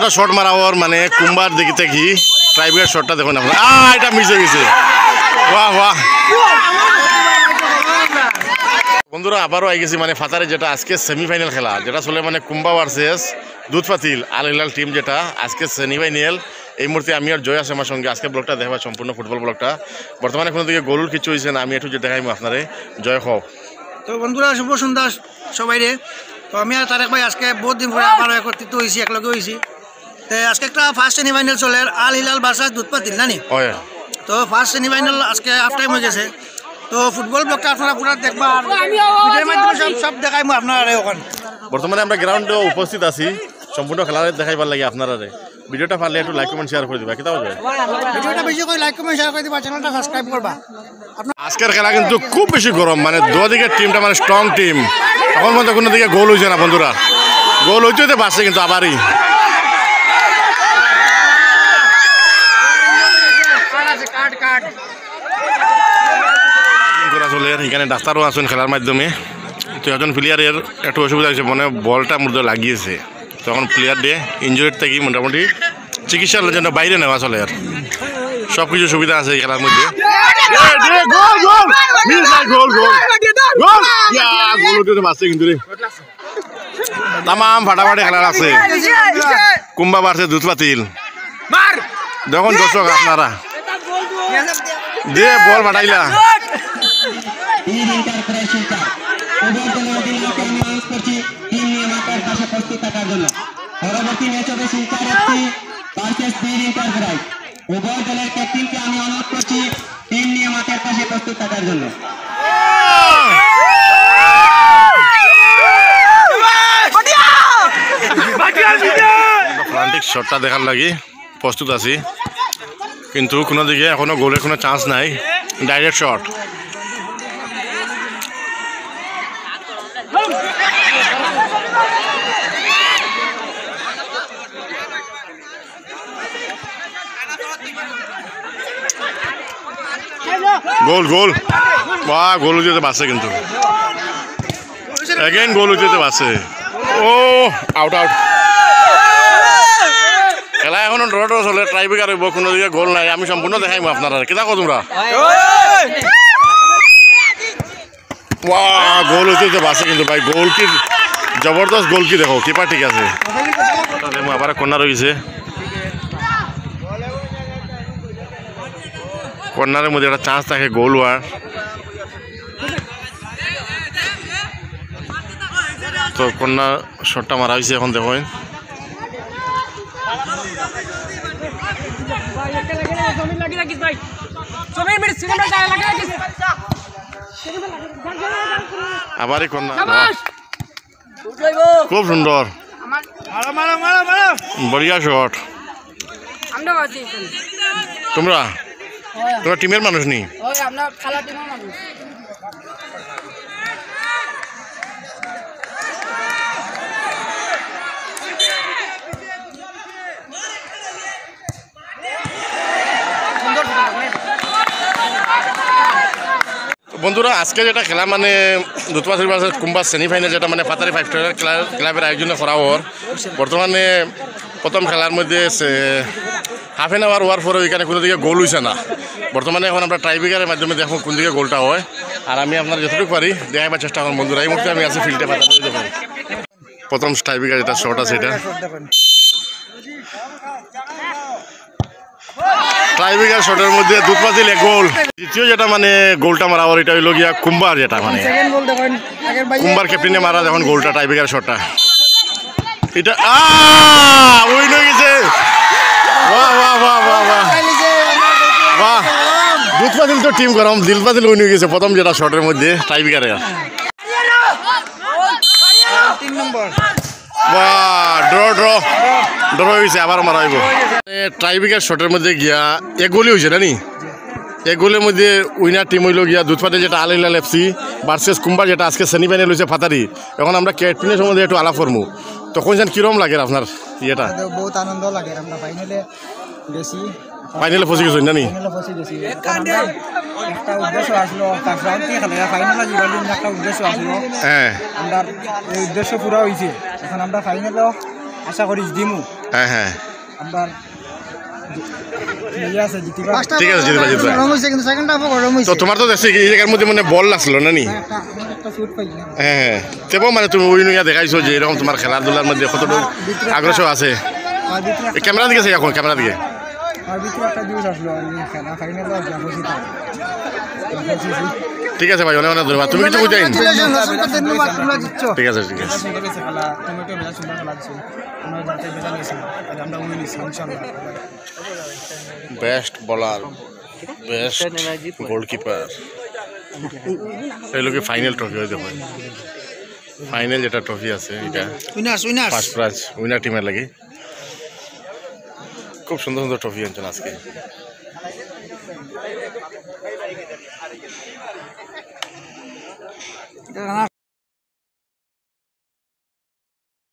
যেটা শট মারা ওর মানে কুম্বার দিকে থেকে ট্রাইবের শটটা দেখুন আপনারা এটা মিস হয়ে গেছে বাহ বাহ বন্ধুরা আবারও আই গেছি মানে ফাতারে যেটা আজকে সেমিফাইনাল খেলা যেটা চলে মানে কুম্বা ভার্সেস দুধপাতিল আল হিলাল টিম যেটা আজকে সেমিফাইনাল এই মুহূর্তে আমি আর জয় আছে আমার সঙ্গে আজকে ব্লগটা দেখা সম্পূর্ণ ফুটবল ব্লগটা বর্তমানে কোনো দিকে গোল কিছু হয়েছে না আমি একটু যে দেখাইম আপনারে জয় হোক তো বন্ধুরা শুভ সন্ধ্যা সবাই রে তো আমি আর তারেক ভাই আজকে বহুত দিন পরে আবার একত্রিত হয়েছি একলগে হয়েছি তো আজকে একটা ফার্স্ট সেমিফাইনাল চলে আল হিলাল ভার্সেস দুধপাতিল জানি তো ফার্স্ট সেমিফাইনাল আজকে হাফ টাইম হয়ে গেছে তো ফুটবল ব্লগটা আপনারা পুরো দেখবা আর ভিডিওর মাধ্যমে সব দেখাই মই আপনারা ওখানে বর্তমানে আমরা গ্রাউন্ডে উপস্থিত আছি সম্পূর্ণ খেলা দেখাইবার লাগে আপনারা ভিডিওটা পারলে একটু লাইক কমেন্ট শেয়ার করে দিবা কি তাও ভিডিওটা বেশি করে লাইক কমেন্ট শেয়ার করে দিবা চ্যানেলটা সাবস্ক্রাইব করবা আজকের খেলা কিন্তু খুব বেশি গরম মানে দুদিকের টিমটা মানে স্ট্রং টিম এখন পর্যন্ত কোনো দিকে গোল হয়েছে না বন্ধুরা গোল হইতে হইতে বাঁচছে কিন্তু আবারই চলে এখানে ডাক্তারও আছেন খেলার মাধ্যমে তো একজন প্লেয়ারের একটু অসুবিধা হয়েছে মানে বলটা মধ্যে লাগিয়েছে তখন প্লেয়ার দিয়ে ইঞ্জুরির থেকে মোটামুটি চিকিৎসার জন্য বাইরে নেওয়া চলে আর সব কিছু সুবিধা আছে এই খেলার মধ্যে তামাম ফাটাফাটি খেলার আছে কুম্বা বাড়ছে দুধপাতিল দেখুন দর্শক আপনারা দিয়ে বল ফাটাইলা পরবর্তী ম্যাচ হবে সুলতান এফসি ভার্সেস বীর এন্টারপ্রাইজ উভয় দলের ক্যাপ্টেনকে আমি অনুরোধ করছি টিম নিয়ে মাঠের পাশে প্রস্তুত থাকার জন্য ফ্রান্টিক শটটা দেখার লাগি প্রস্তুত আছি কিন্তু কোনো দিকে এখনো গোলের কোনো চান্স নাই ডাইরেক্ট শট গোল গোল বা গোল যেতে বাসে কিন্তু এগেইন গোল যেতে বাসে ও আউট আউট খেলা এখনো ড্র ড্র চলে ট্রাইবেকার হইব কোনো দিকে গোল নাই আমি সম্পূর্ণ দেখাইম আপনারা কেটা কো তোমরা ওয়া গোল হইতে বাসে কিন্তু ভাই গোল কি জবরদস্ত গোল কি দেখো কিপার ঠিক আছে আবার কর্নার হয়েছে কর্নারের মধ্যে একটা চান্স থাকে গোল হওয়ার তো কর্নার শটটা মারা হয়েছে এখন দেখুন আবারই কর্নার খুব সুন্দর বড়িয়া শট তোমরা তোমরা টিমের মানুষ নি বন্ধুরা আজকে যেটা খেলা মানে দুধপাতিল ভার্সেস কুম্বা সেমিফাইনাল যেটা মানে ফাতারি 5 স্টার ক্লাবের আয়োজনে করা হওয়ার বর্তমানে প্রথম খেলার মধ্যে হাফ এন আওয়ার হওয়ার পরে ওইখানে কোনো দিকে গোল হয়েছে না বর্তমানে এখন আমরা ট্রাইবেকারের মাধ্যমে দেখো কোন দিকে গোলটা হয় আর আমি আপনার যতটুকু পারি দেখাবার চেষ্টা করুন বন্ধুরা এই মুহূর্তে আমি আছি ফিল্ডে প্রথম ট্রাইবেকার যেটা শট আছে এটা ট্রাইবেকার শটের মধ্যে দুধপাতিল গোল দ্বিতীয় যেটা মানে গোলটা মারা হওয়ার এটা হইল গিয়া কুম্বার যেটা মানে কুম্বার ক্যাপ্টেনে মারা যখন গোলটা ট্রাইবেকার শটটা এটা উইন হয়ে গেছে বাহ বাহ বাহ বাহ বাহ বাহ দুধপাতিল তো টিম গরম দিলপাতিল উইন হয়ে গেছে প্রথম যেটা শটের মধ্যে ট্রাইবেকারে বাহ ড্র ড্র ড্র হয়েছে আবার মারা হইব ট্রাইবেকার শটের মধ্যে গিয়া এক গোলই হয়েছে নানি এক গোলের মধ্যে উইনার টিম হইল গিয়া দুধপাতিল যেটা আল হিলাল এফসি ভার্সেস কুম্বার যেটা আজকে সেমিফাইনাল হয়েছে ফাতারি এখন আমরা ক্যাপ্টেনের সম্বন্ধে একটু আলাপ করবো তখন কিরম লাগে আপনার ইয়েটা বহুত আনন্দ লাগে আমরা ফাইনালে গেছি ফাইনালে ফসি গেছেন নানি একটা উদ্দেশ্য আসলো ফাইনালে যাবার জন্য একটা উদ্দেশ্য আসলো হ্যাঁ আমরা এই উদ্দেশ্য পুরা হয়েছে এখন আমরা ফাইনালও আশা করি দিমু হ্যাঁ হ্যাঁ আমরা ফার্স্ট ঠিক আছে, জিতবা, জিতবা। গরম হয়েছে কিন্তু সেকেন্ড হাফও গরম তো হয়েছে তোমার তো দেখছি এই জায়গার মধ্যে মানে বল আসলো না নি একটা শুট পাইলাম হ্যাঁ হ্যাঁ তেমন মানে তুমি ওই নিয়ে দেখাইছো যে এরকম তোমার খেলাধুলার মধ্যে কতটুকু আগ্রহ আছে আর ভিতরে এই ক্যামেরা দিকে আছে এখন ক্যামেরা দিকে আর ভিতরে একটা জিনিস আসলো আমি খেলা ফাইনাল আর যাবছি তো ঠিক আছে ভাই অনেক অনেক ধন্যবাদ তুমি কিছু বুঝাইন Congratulations, অসংখ্য ধন্যবাদ, তোমরা জিতছো। ঠিক আছে ঠিক আছে সুন্দর হয়েছে খেলা টমেটো বেজা সুন্দর খেলা দিচ্ছে আমরা যাতে বেজা নিয়েছি আর আমরা উনি নিয়েছি ইনশাআল্লাহ বেস্ট বলার বেস্ট গোলকিপার এই লোকে ফাইনাল ট্রফি হয়ে দেখো ফাইনাল যেটা ট্রফি আছে এটা winners winners first prize winner টিমের লাগে খুব সুন্দর সুন্দর ট্রফি আনছেন আজকে